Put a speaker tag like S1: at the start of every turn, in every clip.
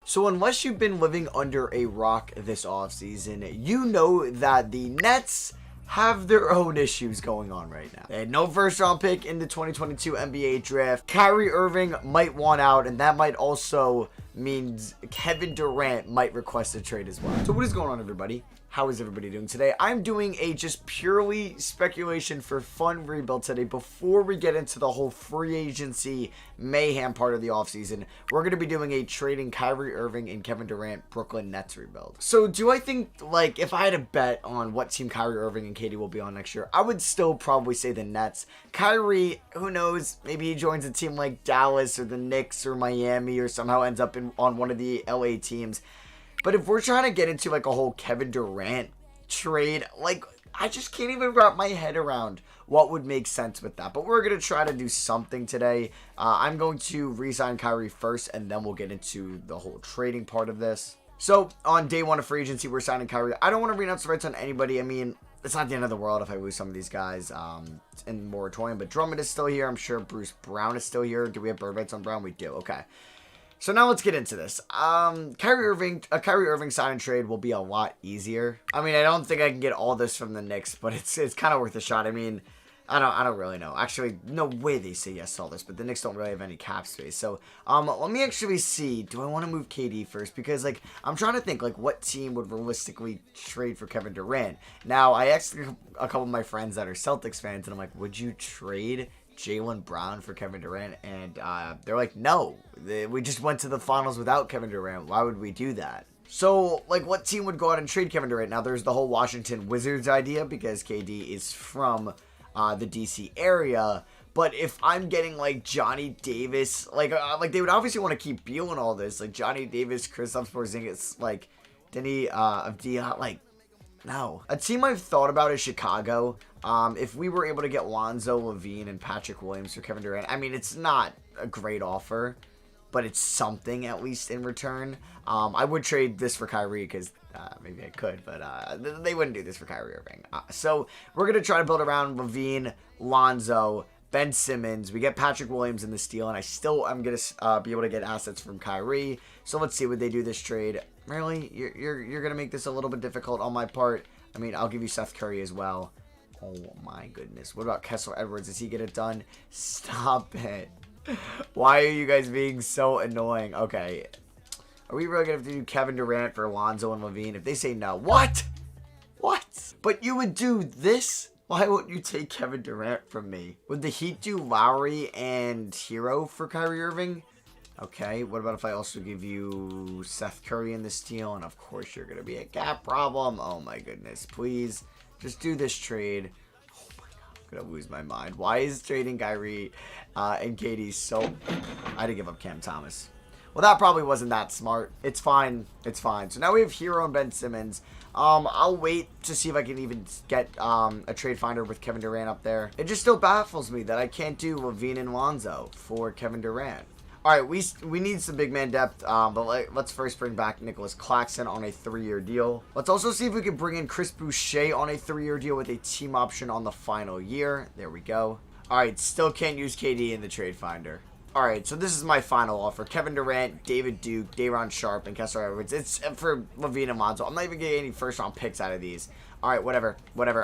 S1: So unless you've been living under a rock this offseason, you know that the Nets have their own issues going on right now. They had no first round pick in the 2022 NBA draft. Kyrie Irving might want out, and that might also means Kevin Durant might request a trade as well. So what is going on, everybody? How is everybody doing today? I'm doing a just purely speculation for fun rebuild today. Before we get into the whole free agency mayhem part of the offseason, we're going to be doing a trading Kyrie Irving and Kevin Durant Brooklyn Nets rebuild. So do I think, like, if I had a bet on what team Kyrie Irving and KD will be on next year, I would still probably say the Nets. Kyrie, who knows, maybe he joins a team like Dallas or the Knicks or Miami or somehow ends up on one of the LA teams. But if we're trying to get into like a whole Kevin Durant trade, like, I just can't even wrap my head around what would make sense with that. But we're going to try to do something today. I'm going to re-sign Kyrie first, and then we'll get into the whole trading part of this. So on day one of free agency, we're signing Kyrie. I don't want to renounce the rights on anybody. I mean, it's not the end of the world if I lose some of these guys in the moratorium. But Drummond is still here. I'm sure Bruce Brown is still here. Do we have bird rights on Brown? We do. Okay. So now let's get into this. A Kyrie Irving sign and trade will be a lot easier. I mean, I don't think I can get all this from the Knicks, but it's kind of worth a shot. I mean, I don't really know. Actually, no way they say yes to all this, but the Knicks don't really have any cap space. So, let me actually see. Do I want to move KD first? Because, like, I'm trying to think, like, what team would realistically trade for Kevin Durant? Now, I asked a couple of my friends that are Celtics fans, and I'm like, would you trade Jaylen Brown for Kevin Durant? And they're like, no, we just went to the finals without Kevin Durant. Why would we do that? So, like, what team would go out and trade Kevin Durant? Now, there's the whole Washington Wizards idea because KD is from the DC area. But if I'm getting like Johnny Davis, like they would obviously want to keep Beal and all this, like Johnny Davis, Kristaps Porzingis, like Denny Avdija, like, no. A team I've thought about is Chicago. If we were able to get Lonzo, Levine, and Patrick Williams for Kevin Durant, I mean, it's not a great offer, but it's something at least in return. I would trade this for Kyrie because maybe I could, but they wouldn't do this for Kyrie Irving. So we're going to try to build around Levine, Lonzo, Ben Simmons. We get Patrick Williams in this deal, and I'm going to be able to get assets from Kyrie. So let's see, would they do this trade? Really? You're going to make this a little bit difficult on my part? I mean, I'll give you Seth Curry as well. Oh my goodness. What about Kessler Edwards? Does he get it done? Stop it. Why are you guys being so annoying? Okay. Are we really going to have to do Kevin Durant for Lonzo and Levine? If they say no. What? What? But you would do this? Why won't you take Kevin Durant from me? Would the Heat do Lowry and Hero for Kyrie Irving? Okay, what about if I also give you Seth Curry in this deal? And of course you're going to be a cap problem. Oh my goodness. Please, just do this trade. Oh my god, I'm going to lose my mind. Why is trading Kyrie and KD so... I had to give up Cam Thomas. Well, that probably wasn't that smart. It's fine. It's fine. So now we have Hero and Ben Simmons. I'll wait to see if I can even get a trade finder with Kevin Durant up there. It just still baffles me that I can't do Levine and Lonzo for Kevin Durant. All right, we need some big man depth, but let's first bring back Nicholas Claxton on a 3-year deal. Let's also see if we can bring in Chris Boucher on a 3-year deal with a team option on the final year. There we go. All right, still can't use KD in the trade finder. All right, so this is my final offer. Kevin Durant, David Duke, Day'Ron Sharpe, and Kessler Edwards. It's for Levine and Lonzo. I'm not even getting any first-round picks out of these. All right, whatever.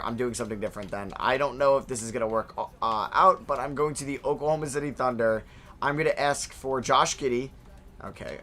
S1: I'm doing something different then. I don't know if this is going to work out, but I'm going to the Oklahoma City Thunder. I'm going to ask for Josh Giddey. Okay,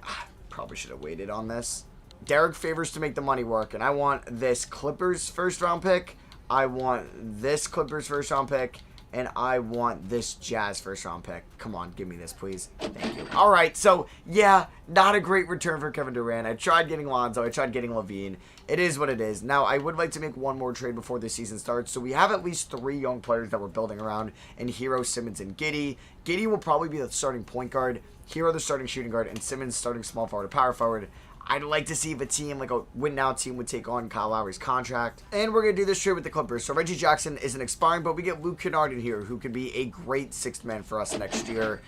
S1: probably should have waited on this. Derek Favors to make the money work, and I want this Clippers first-round pick. I want this Clippers first-round pick, and I want this Jazz first-round pick. Come on, give me this, please. Thank you. All right, so, yeah, not a great return for Kevin Durant. I tried getting Lonzo. I tried getting Levine. It is what it is. Now, I would like to make one more trade before the season starts. So we have at least 3 young players that we're building around in Hero, Simmons, and Giddey. Giddey will probably be the starting point guard, Hero the starting shooting guard, and Simmons starting small forward or power forward. I'd like to see if a team, like a win-now team, would take on Kyle Lowry's contract. And we're going to do this trade with the Clippers. So Reggie Jackson isn't expiring, but we get Luke Kennard in here, who could be a great 6th man for us next year.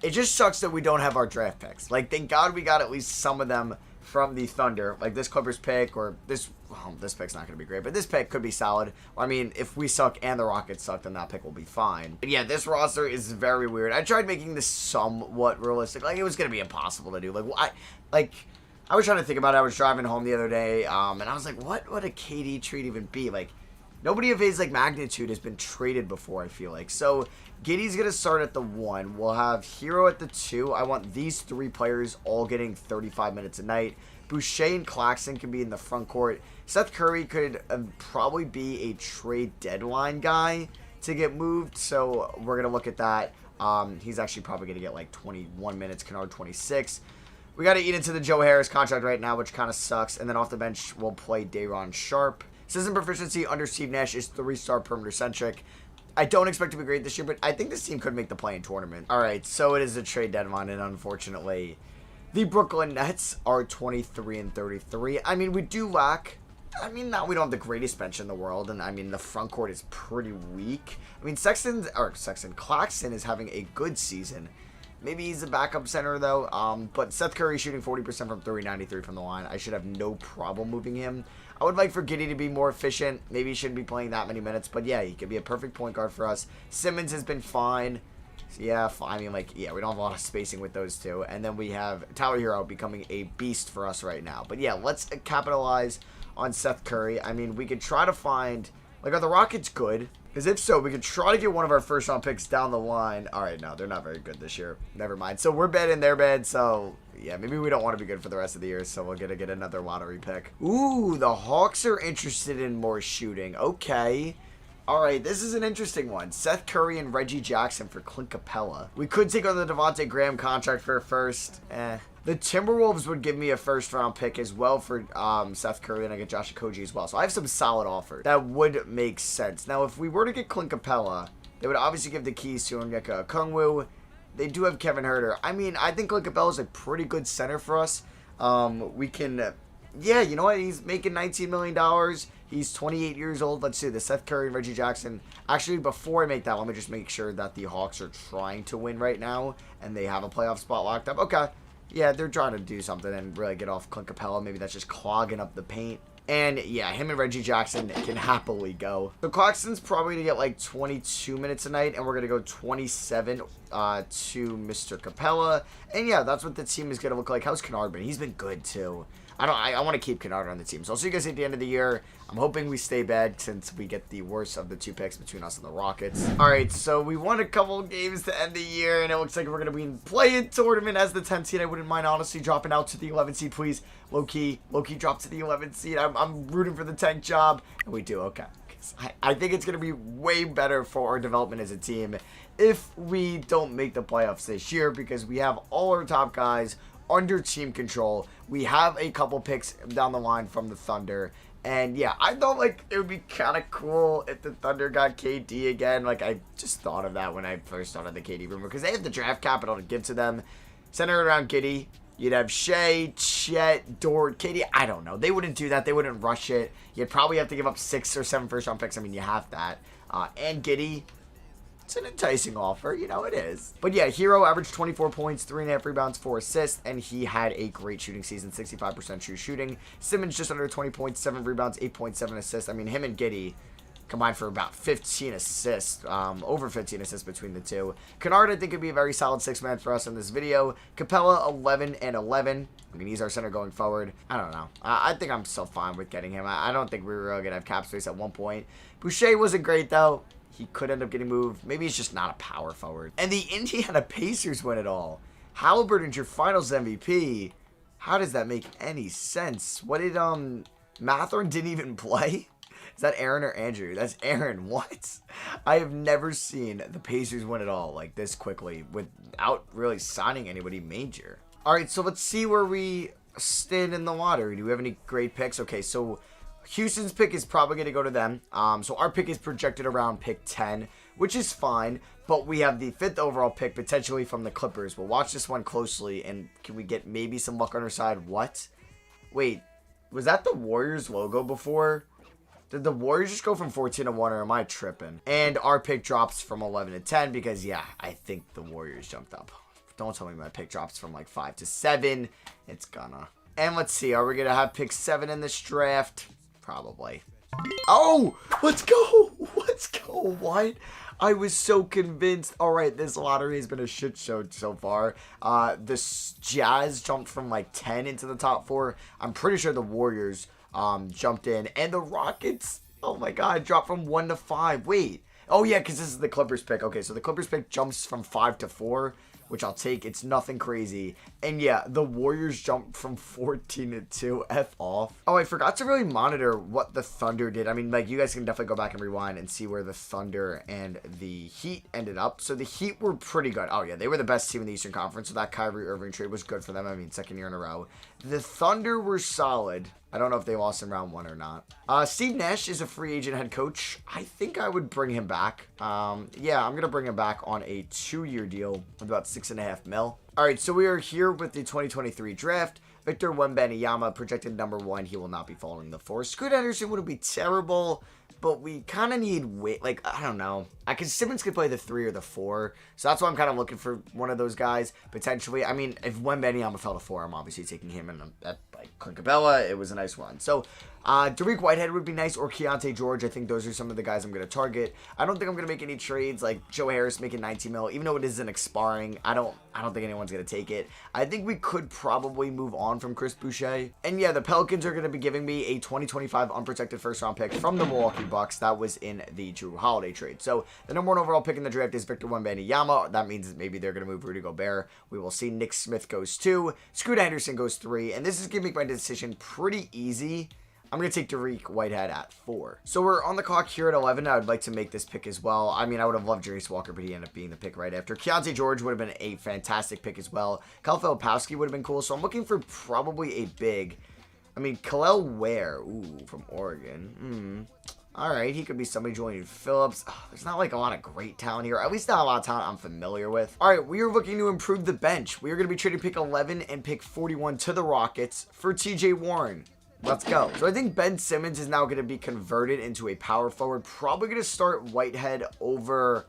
S1: It just sucks that we don't have our draft picks. Like, thank God we got at least some of them from the Thunder. Like, this Clippers pick, or this... Well, this pick's not going to be great, but this pick could be solid. I mean, if we suck and the Rockets suck, then that pick will be fine. But yeah, this roster is very weird. I tried making this somewhat realistic. Like, it was going to be impossible to do. Like, I was trying to think about it. I was driving home the other day, and I was like, what would a KD trade even be? Like, nobody of his, like, magnitude has been traded before, I feel like. So, Giddey's going to start at the 1. We'll have Hero at the 2. I want these 3 players all getting 35 minutes a night. Boucher and Claxton can be in the front court. Seth Curry could probably be a trade deadline guy to get moved, so we're going to look at that. He's actually probably going to get, like, 21 minutes. Kennard, 26. We got to eat into the Joe Harris contract right now, which kind of sucks. And then off the bench, we'll play Day'Ron Sharpe. System proficiency under Steve Nash is 3-star perimeter centric. I don't expect to be great this year, but I think this team could make the play-in tournament. All right, so it is a trade deadline, and unfortunately, the Brooklyn Nets are 23-33. I mean, we do lack... I mean, now we don't have the greatest bench in the world, and I mean, the front court is pretty weak. I mean, Claxton is having a good season. Maybe he's a backup center, though. But Seth Curry shooting 40% from 3, 93 from the line. I should have no problem moving him. I would like for Giddey to be more efficient. Maybe he shouldn't be playing that many minutes. But, yeah, he could be a perfect point guard for us. Simmons has been fine. So, yeah, I mean, like, yeah, we don't have a lot of spacing with those two. And then we have Tyler Hero becoming a beast for us right now. But, yeah, let's capitalize on Seth Curry. I mean, we could try to find... Like, are the Rockets good? Because if so, we could try to get one of our first-round picks down the line. All right, no, they're not very good this year. Never mind. So we're bad and they're bad. So, yeah, maybe we don't want to be good for the rest of the year. So we're going to get another lottery pick. Ooh, the Hawks are interested in more shooting. Okay. All right, this is an interesting one. Seth Curry and Reggie Jackson for Clint Capella. We could take on the Devontae Graham contract for a first. The Timberwolves would give me a first-round pick as well for Seth Curry, and I get Josh Okogie as well. So I have some solid offers. That would make sense. Now, if we were to get Clint Capella, they would obviously give the keys to Onyeka Okongwu. They do have Kevin Huerter. I mean, I think Clint Capella is a pretty good center for us. We can... yeah, you know what? He's making $19 million. He's 28 years old. Let's see. The Seth Curry and Reggie Jackson. Actually, before I make that, let me just make sure that the Hawks are trying to win right now, and they have a playoff spot locked up. Okay. Yeah, they're trying to do something and really get off Clint Capella. Maybe that's just clogging up the paint. And, yeah, him and Reggie Jackson can happily go. So, Claxton's probably going to get, like, 22 minutes a night, and we're going to go 27 to Mr. Capella. And, yeah, that's what the team is going to look like. How's Kennard been? He's been good, too. I want to keep Kennard on the team. So, I'll see you guys at the end of the year. I'm hoping we stay bad since we get the worst of the 2 picks between us and the Rockets. All right, so we won a couple of games to end the year, and it looks like we're going to be in play-in tournament as the 10th seed. I wouldn't mind, honestly, dropping out to the 11th seed, please. Low-key drop to the 11th seed. I'm rooting for the tank job, and we do, okay. I think it's going to be way better for our development as a team if we don't make the playoffs this year because we have all our top guys under team control. We have a couple picks down the line from the Thunder. And yeah, I thought like it would be kind of cool if the Thunder got KD again. Like I just thought of that when I first started the KD rumor because they have the draft capital to give to them. Center around Giddey. You'd have Shea, Chet, Dort, KD. I don't know. They wouldn't do that. They wouldn't rush it. You'd probably have to give up 6 or 7 first-round picks. I mean, you have that. And Giddey. It's an enticing offer, you know it is. But yeah, Hero averaged 24 points, 3.5 rebounds, 4 assists, and he had a great shooting season, 65% true shooting. Simmons just under 20 points, 7 rebounds, 8.7 assists. I mean, him and Giddey combined for about 15 assists, over 15 assists between the two. Kennard, I think, could be a very solid 6-man for us in this video. Capella, 11 and 11. I mean, he's our center going forward. I don't know. I think I'm still fine with getting him. I don't think we were really going to have cap space at one point. Boucher wasn't great, though. He could end up getting moved. Maybe he's just not a power forward. And the Indiana Pacers win it all. Halliburton's your finals MVP. How does that make any sense? What did, Mathern didn't even play? Is that Aaron or Andrew? That's Aaron. What? I have never seen the Pacers win it all like this quickly without really signing anybody major. All right, so let's see where we stand in the lottery. Do we have any great picks? Okay, so Houston's pick is probably going to go to them. So our pick is projected around pick 10, which is fine. But we have the 5th overall pick potentially from the Clippers. We'll watch this one closely. And can we get maybe some luck on our side? What? Wait, was that the Warriors logo before? Did the Warriors just go from 14 to 1 or am I tripping? And our pick drops from 11 to 10 because, yeah, I think the Warriors jumped up. Don't tell me my pick drops from like 5 to 7. It's gonna. And let's see. Are we going to have pick 7 in this draft? Probably. Oh, let's go. What? Let's go. What? I was so convinced. All right, this lottery has been a shit show so far. The Jazz jumped from like 10 into the top 4. I'm pretty sure the Warriors jumped in, and the Rockets, oh my god, dropped from 1 to 5. Wait. Oh yeah, because this is the Clippers pick. Okay, so the Clippers pick jumps from 5 to 4, which I'll take. It's nothing crazy. And yeah, the Warriors jumped from 14 to 2. F off. Oh, I forgot to really monitor what the Thunder did. I mean, like, you guys can definitely go back and rewind and see where the Thunder and the Heat ended up. So the Heat were pretty good. Oh yeah, they were the best team in the Eastern Conference, so that Kyrie Irving trade was good for them. I mean, second year in a row. The Thunder were solid. I don't know if they lost in round 1 or not. Steve Nash is a free agent head coach. I think I would bring him back. Yeah, I'm going to bring him back on a 2-year deal with about $6.5 million. All right, so we are here with the 2023 draft. Victor Wembanyama, projected number 1. He will not be following the 4. Scoot Henderson wouldn't be terrible, but we kind of need weight. Like, I don't know. Because Simmons could play the 3 or the 4. So that's why I'm kind of looking for one of those guys, potentially. I mean, if Wembanyama fell to 4, I'm obviously taking him. And like Clint Capella, it was a nice one. So, Derek Whitehead would be nice, or Keontae George. I think those are some of the guys I'm going to target. I don't think I'm going to make any trades like Joe Harris making 19 mil, even though it isn't expiring. I don't think anyone's going to take it. I think we could probably move on from Chris Boucher. And yeah, the Pelicans are going to be giving me a 2025 unprotected first-round pick from the Milwaukee Bucks. That was in the Drew Holiday trade. So the number 1 overall pick in the draft is Victor Wembanyama. That means maybe they're going to move Rudy Gobert. We will see. Nick Smith goes 2. Scoot Henderson goes 3. And this is going to make my decision pretty easy. I'm going to take Derek Whitehead at 4. So we're on the clock here at 11. I would like to make this pick as well. I mean, I would have loved Jarace Walker, but he ended up being the pick right after. Keontae George would have been a fantastic pick as well. Kyle Filipowski would have been cool. So I'm looking for probably a big. I mean, Khalil Ware. Ooh, from Oregon. All right, he could be somebody joining Phillips. There's not like a lot of great talent here. At least not a lot of talent I'm familiar with. All right, we are looking to improve the bench. We are going to be trading pick 11 and pick 41 to the Rockets for TJ Warren. Let's go. So I think Ben Simmons is now going to be converted into a power forward. Probably going to start Whitehead over,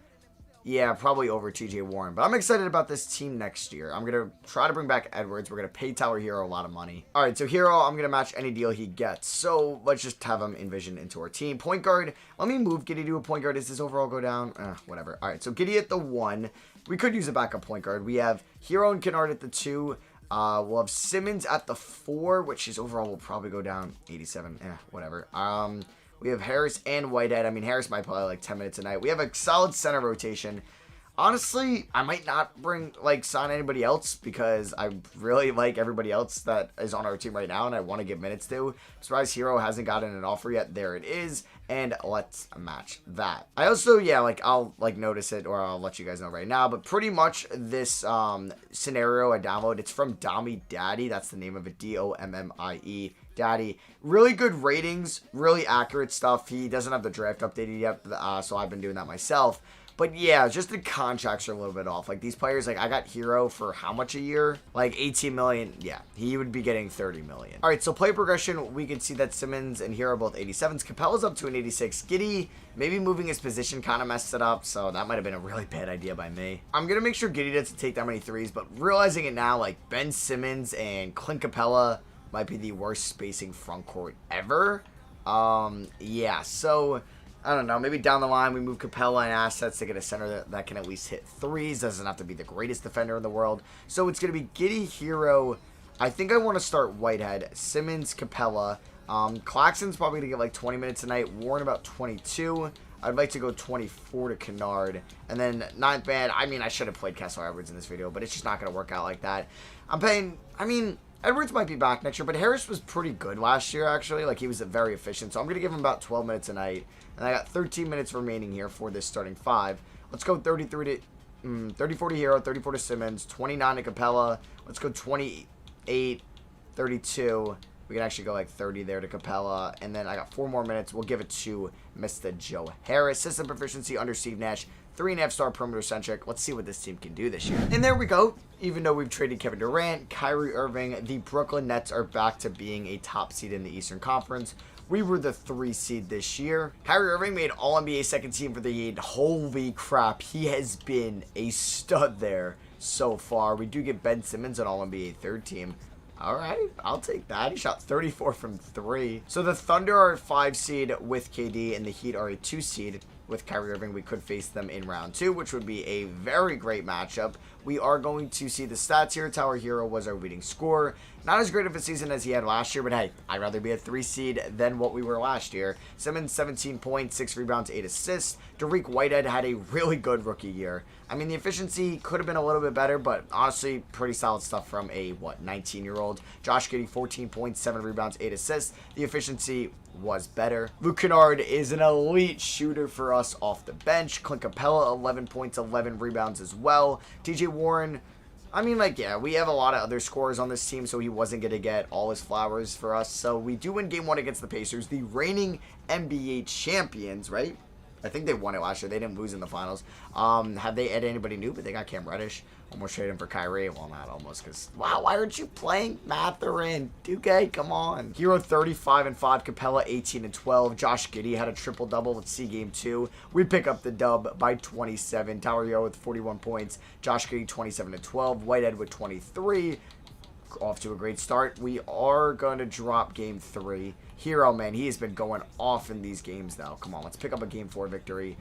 S1: yeah, probably over TJ Warren. But I'm excited about this team next year. I'm going to try to bring back Edwards. We're going to pay Tyler Hero a lot of money. All right, so Hero, I'm going to match any deal he gets. So let's just have him envision into our team. Point guard, let me move Giddey to a point guard. Does his overall go down? Whatever. All right, so Giddey at the 1. We could use a backup point guard. We have Hero and Kennard at the 2. We'll have Simmons at the 4, which his overall will probably go down 87. Whatever. We have Harris and Whitehead. I mean, Harris might play like 10 minutes a night. We have a solid center rotation. Honestly, I might not sign anybody else because I really like everybody else that is on our team right now and I want to give minutes to. I'm surprised Hero hasn't gotten an offer yet. There it is. And let's match that. I also, yeah, I'll notice it or I'll let you guys know right now. But pretty much this scenario I downloaded, it's from Dommy Daddy. That's the name of it. Dommie Daddy. Really good ratings, really accurate stuff. He doesn't have the draft updated yet, so I've been doing that myself. But yeah, just the contracts are a little bit off. Like these players, I got Hero for how much a year? Like 18 million. Yeah, he would be getting 30 million. All right, so play progression, we can see that Simmons and Hero both 87s. Capella's up to an 86. Giddey, maybe moving his position kind of messed it up, so that might have been a really bad idea by me. I'm going to make sure Giddey doesn't take that many threes, but realizing it now, Ben Simmons and Clint Capella might be the worst spacing front court ever. Yeah, so I don't know, maybe down the line we move Capella and assets to get a center that can at least hit threes. Doesn't have to be the greatest defender in the world. So it's going to be Giddey, Hero. I think I want to start Whitehead, Simmons, Capella. Claxton's probably going to get 20 minutes a night. Warren about 22. I'd like to go 24 to Kennard. And then 9th man, I mean, I should have played Kessler Edwards in this video, but it's just not going to work out like that. Edwards might be back next year, but Harris was pretty good last year, actually. He was very efficient. So I'm going to give him about 12 minutes a night. And I got 13 minutes remaining here for this starting 5. Let's go 34 to Hero, 34 to Simmons, 29 to Capella. Let's go 28, 32. We can actually go 30 there to Capella. And then I got 4 more minutes. We'll give it to Mr. Joe Harris. System proficiency under Steve Nash. 3.5-star perimeter centric. Let's see what this team can do this year. And there we go. Even though we've traded Kevin Durant, Kyrie Irving, the Brooklyn Nets are back to being a top seed in the Eastern Conference. We were the 3 seed this year. Kyrie Irving made All-NBA second team for the Heat. Holy crap. He has been a stud there so far. We do get Ben Simmons an All-NBA third team. All right, I'll take that. He shot 34 from 3. So the Thunder are a 5 seed with KD and the Heat are a 2 seed. with Kyrie Irving. We could face them in round 2, which would be a very great matchup. We are going to see the stats here. Tower Hero was our leading scorer. Not as great of a season as he had last year, but hey, I'd rather be a 3 seed than what we were last year. Simmons, 17 points, 6 rebounds, 8 assists. Dariq Whitehead had a really good rookie year. I mean, the efficiency could have been a little bit better, but honestly, pretty solid stuff from a, 19-year-old. Josh Giddey, 14 points, 7 rebounds, 8 assists. The efficiency was better. Luke Kennard is an elite shooter for us off the bench. Clint Capella, 11 points, 11 rebounds as well. TJ Warren, I mean, yeah, we have a lot of other scorers on this team, so he wasn't going to get all his flowers for us. So we do win game 1 against the Pacers, the reigning NBA champions, right? I think they won it last year. They didn't lose in the finals. Have they added anybody new? But they got Cam Reddish. Almost traded him for Kyrie. Well, not almost, because, wow, why aren't you playing Mathurin? 2K, come on. Hero, 35 and 5. Capella, 18 and 12. Josh Giddey had a triple-double. Let's see game 2. We pick up the dub by 27. Tower Hero with 41 points. Josh Giddey, 27 and 12. Whitehead with 23. Off to a great start. We are going to drop game 3. Hero, man, he has been going off in these games, though. Come on, let's pick up a game 4 victory.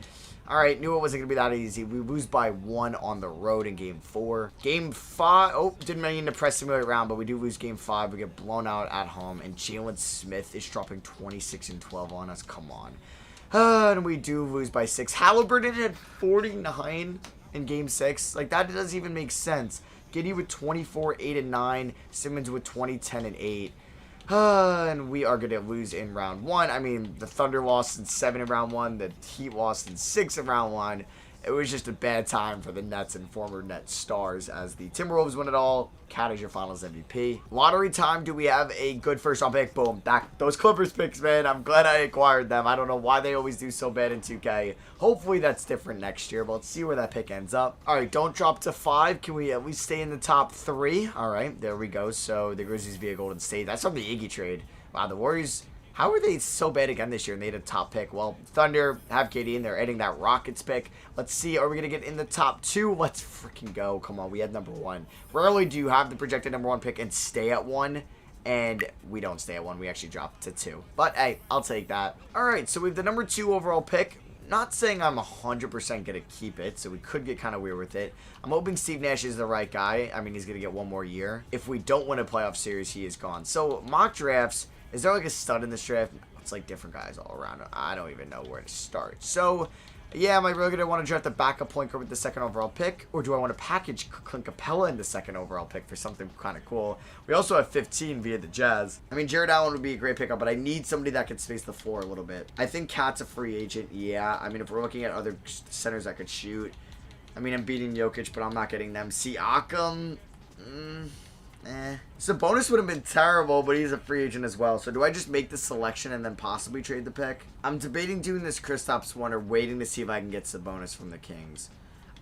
S1: All right, knew it wasn't going to be that easy. We lose by 1 on the road in game 4. Game 5, oh, didn't mean to press simulate round, but we do lose game 5. We get blown out at home, and Jalen Smith is dropping 26 and 12 on us. Come on. And we do lose by 6. Halliburton had 49 in game 6. Like, that doesn't even make sense. Giddey with 24, 8 and 9. Simmons with 20, 10 and 8. And we are going to lose in round 1. I mean, the Thunder lost in 7 in round 1. The Heat lost in 6 in round 1. It was just a bad time for the Nets and former Nets stars as the Timberwolves win it all. Cat is your finals MVP. Lottery time. Do we have a good first round pick? Boom. Those Clippers picks, man. I'm glad I acquired them. I don't know why they always do so bad in 2K. Hopefully that's different next year, but let's see where that pick ends up. All right, don't drop to 5. Can we at least stay in the top 3? All right, there we go. So the Grizzlies via Golden State. That's from the Iggy trade. Wow, the Warriors... How are they so bad again this year and they had a top pick? Well, Thunder have KD and they're adding that Rockets pick. Let's see. Are we going to get in the top 2? Let's freaking go. Come on. We had number 1. Rarely do you have the projected number 1 pick and stay at 1. And we don't stay at 1. We actually drop to 2. But, hey, I'll take that. All right. So we have the number 2 overall pick. Not saying I'm 100% going to keep it, so we could get kind of weird with it. I'm hoping Steve Nash is the right guy. I mean, he's going to get 1 more year. If we don't win a playoff series, he is gone. So, mock drafts... Is there like a stud in this draft? It's like different guys all around. I don't even know where to start. So, yeah, am I really going to want to draft a backup point guard with the 2nd overall pick? Or do I want to package Clint Capella in the 2nd overall pick for something kind of cool? We also have 15 via the Jazz. I mean, Jared Allen would be a great pickup, but I need somebody that can space the floor a little bit. I think Cat's a free agent, yeah. I mean, if we're looking at other centers that could shoot. I mean, I'm beating Jokic, but I'm not getting them. Siakam, Sabonis would have been terrible, but he's a free agent as well. So do I just make the selection and then possibly trade the pick? I'm debating doing this Kristaps one or waiting to see if I can get Sabonis from the Kings.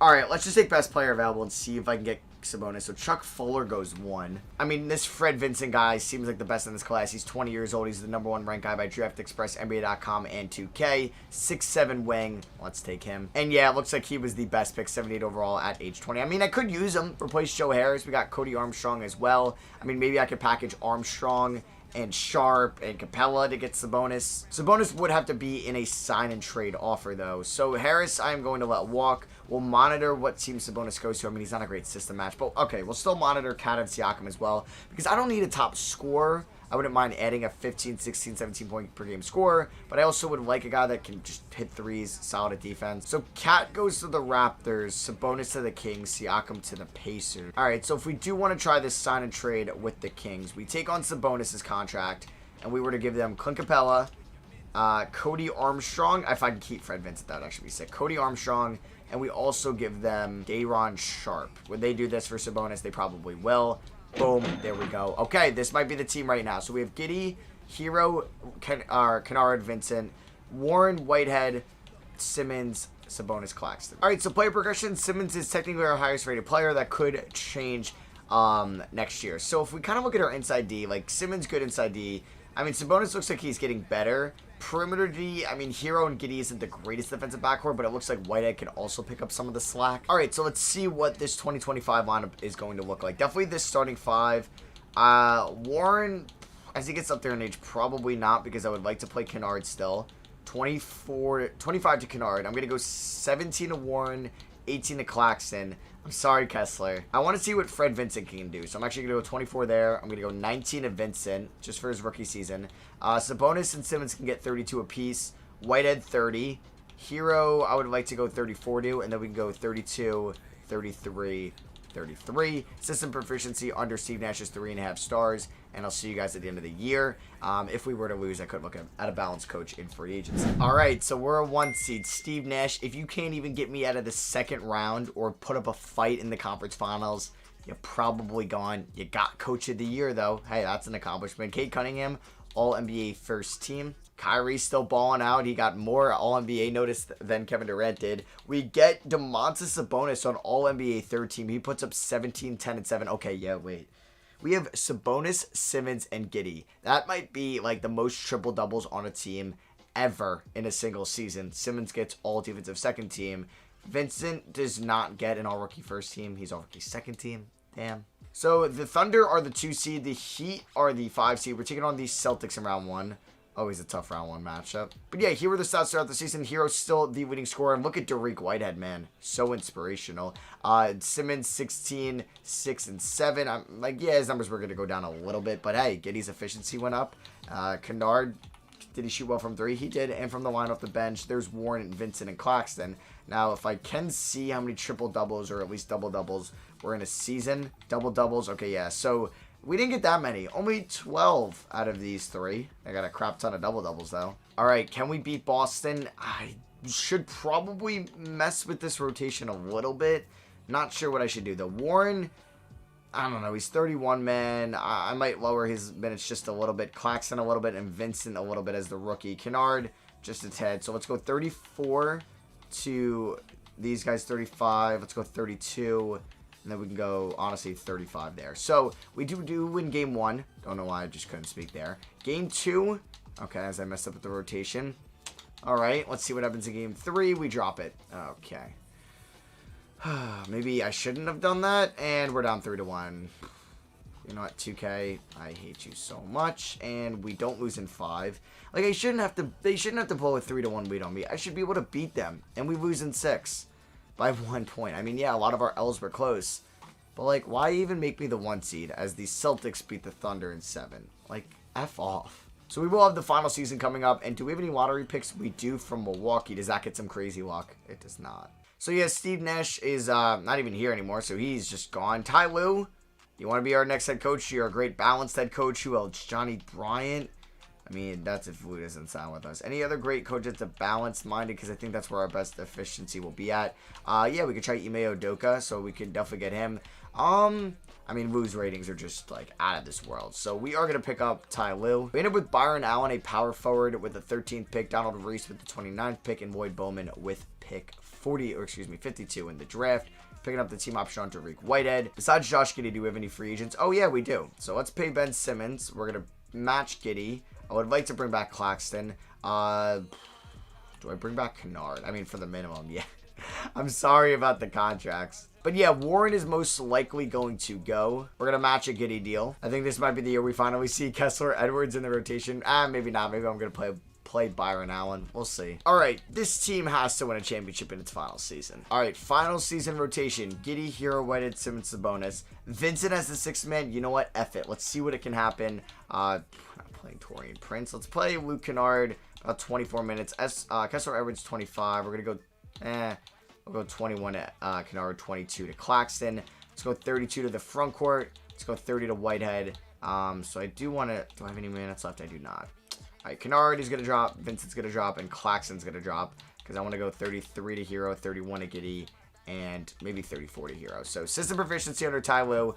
S1: All right, let's just take best player available and see if I can get Sabonis. So Chuck Fuller goes 1. I mean, this Fred Vincent guy seems like the best in this class. He's 20 years old. He's the number 1 ranked guy by Draft Express, NBA.com, and 2K. 6'7" wing. Let's take him. And yeah, it looks like he was the best pick, 78 overall at age 20. I mean, I could use him. Replace Joe Harris. We got Cody Armstrong as well. I mean, maybe I could package Armstrong and Sharp and Capella to get Sabonis. Sabonis would have to be in a sign and trade offer though. So Harris, I'm going to let walk. We'll monitor what team Sabonis goes to. I mean, he's not a great system match, but okay, we'll still monitor Cat and Siakam as well because I don't need a top scorer. I wouldn't mind adding a 15, 16, 17 point per game scorer, but I also would like a guy that can just hit threes, solid at defense. So Cat goes to the Raptors, Sabonis to the Kings, Siakam to the Pacers. All right, so if we do want to try this sign and trade with the Kings, we take on Sabonis' contract, and we were to give them Clint Capella, Cody Armstrong. If I can keep Fred Vincent, that would actually be sick. Cody Armstrong, and we also give them Day'Ron Sharp. Would they do this for Sabonis? They probably will. Boom. There we go. Okay, this might be the team right now. So we have Giddey, Hero, Kennard, Vincent, Warren, Whitehead, Simmons, Sabonis, Claxton. All right, so player progression. Simmons is technically our highest rated player. That could change next year. So if we kind of look at our inside D, like Simmons good inside D. I mean, Sabonis looks like he's getting better. Perimeter D, I mean, Hero and Giddey isn't the greatest defensive backcourt, but it looks like Whitehead can also pick up some of the slack. All right, so let's see what this 2025 lineup is going to look like. Definitely this starting 5. Warren, as he gets up there in age, probably not because I would like to play Kennard still. 25 to Kennard. I'm going to go 17 to Warren, 18 to Claxton. I'm sorry, Kessler. I want to see what Fred Vincent can do. So I'm actually going to go 24 there. I'm going to go 19 to Vincent just for his rookie season. Sabonis and Simmons can get 32 apiece. Whitehead 30. Hero, I would like to go 34 to. And then we can go 32, 33, 33. System proficiency under Steve Nash's 3.5 stars. And I'll see you guys at the end of the year. If we were to lose, I could look at a balanced coach in free agency. All right, so we're a 1 seed. Steve Nash, if you can't even get me out of the second round or put up a fight in the conference finals, you're probably gone. You got coach of the year, though. Hey, that's an accomplishment. Cade Cunningham, all-NBA first team. Kyrie still balling out. He got more all-NBA notice than Kevin Durant did. We get Domantas Sabonis on all-NBA third team. He puts up 17, 10, and 7. Okay, yeah, wait. We have Sabonis, Simmons, and Giddey. That might be like the most triple doubles on a team ever in a single season. Simmons gets all defensive second team. Vincent does not get an all rookie first team. He's all rookie second team. Damn. So the Thunder are the 2 seed. The Heat are the 5 seed. We're taking on the Celtics in round 1. Always a tough round 1 matchup. But yeah, here were the stats throughout the season. Hero's still the leading scorer. And look at Derek Whitehead, man. So inspirational. Simmons, 16, 6, and 7. I'm like, yeah, his numbers were going to go down a little bit. But hey, Giddey's efficiency went up. Kennard, did he shoot well from 3? He did. And from the line off the bench, there's Warren, and Vincent, and Claxton. Now, if I can see how many triple-doubles or at least double-doubles were in a season. Double-doubles. Okay, yeah. So we didn't get that many. Only 12 out of these 3. I got a crap ton of double-doubles, though. All right, can we beat Boston? I should probably mess with this rotation a little bit. Not sure what I should do, though. Warren, I don't know. He's 31, man. I might lower his minutes just a little bit. Claxton a little bit, and Vincent a little bit as the rookie. Kennard, just a tad. So let's go 34 to these guys, 35. Let's go 32. And then we can go, honestly, 35 there. So, we do win game 1. Don't know why I just couldn't speak there. Game 2. Okay, as I messed up with the rotation. Alright, let's see what happens in game 3. We drop it. Okay. Maybe I shouldn't have done that. And we're down 3-1. You know what, 2K, I hate you so much. And we don't lose in 5. Like, they shouldn't have to blow a 3-1 lead on me. I should be able to beat them. And we lose in 6. By 1 point. I mean, yeah, a lot of our L's were close. But, like, why even make me the 1 seed as the Celtics beat the Thunder in 7? Like, F off. So we will have the final season coming up. And do we have any lottery picks? We do from Milwaukee. Does that get some crazy luck? It does not. So, yeah, Steve Nash is not even here anymore. So he's just gone. Ty Lue, you want to be our next head coach? You're a great balanced head coach. Who else? Johnny Bryant. I mean, that's if Lue doesn't sign with us. Any other great coach that's a balanced-minded, because I think that's where our best efficiency will be at. Yeah, we could try Ime Udoka, so we could definitely get him. I mean, Lue's ratings are just, like, out of this world. So we are going to pick up Ty Lue. We end up with Byron Allen, a power forward with the 13th pick, Donald Reese with the 29th pick, and Lloyd Bowman with pick 52 in the draft. Picking up the team option on Derek Whitehead. Besides Josh Giddey, do we have any free agents? Oh, yeah, we do. So let's pay Ben Simmons. We're going to match Giddey. I would like to bring back Claxton. Do I bring back Kennard? I mean, for the minimum, yeah. I'm sorry about the contracts. But yeah, Warren is most likely going to go. We're going to match a Giddey deal. I think this might be the year we finally see Kessler Edwards in the rotation. Maybe not. Maybe I'm going to play Byron Allen. We'll see. All right, this team has to win a championship in its final season. All right, final season rotation. Giddey, Hero, Whitehead, Simmons, Sabonis. Vincent as the 6th man. You know what? F it. Let's see what it can happen. We're not playing Torian Prince. Let's play Luke Kennard. About 24 minutes. Kessler Edwards, 25. We're going to go... We'll go 21 to Kennard, 22 to Claxton. Let's go 32 to the front court. Let's go 30 to Whitehead. So I do want to... Do I have any minutes left? I do not. All right, Kennard is going to drop. Vincent's going to drop. And Claxton's going to drop. Because I want to go 33 to Hero, 31 to Giddey, and maybe 34 to Hero. So system proficiency under Ty Lue.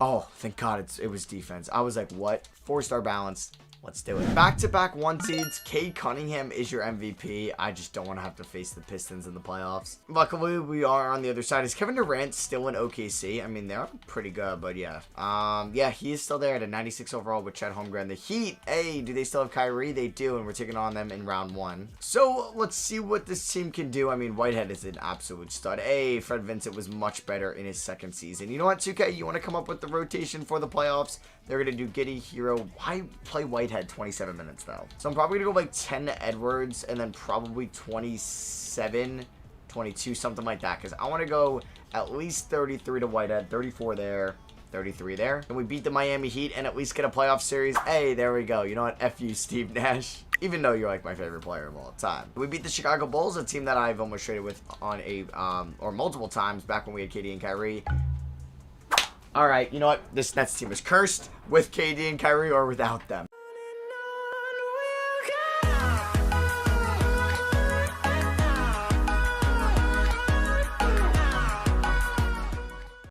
S1: Oh, thank God it was defense. I was like, what? 4-star balance. Let's do it. Back-to-back 1 seeds. Cade Cunningham is your MVP. I just don't want to have to face the Pistons in the playoffs. Luckily, we are on the other side. Is Kevin Durant still in OKC? I mean, they're pretty good, but yeah. Yeah, he is still there at a 96 overall with Chet Holmgren. The Heat, hey, do they still have Kyrie? They do, and we're taking on them in round 1. So, let's see what this team can do. I mean, Whitehead is an absolute stud. Hey, Fred Vincent was much better in his 2nd season. You know what, 2K? You want to come up with the rotation for the playoffs. They're going to do Giddey, Hero. Why play Whitehead 27 minutes, though? So I'm probably going to go like 10 to Edwards and then probably 27, 22, something like that. Because I want to go at least 33 to Whitehead, 34 there, 33 there. And we beat the Miami Heat and at least get a playoff series. Hey, there we go. You know what? F you, Steve Nash. Even though you're like my favorite player of all time. We beat the Chicago Bulls, a team that I've almost traded with on a, or multiple times back when we had KD and Kyrie. All right, you know what? This Nets team is cursed with KD and Kyrie or without them.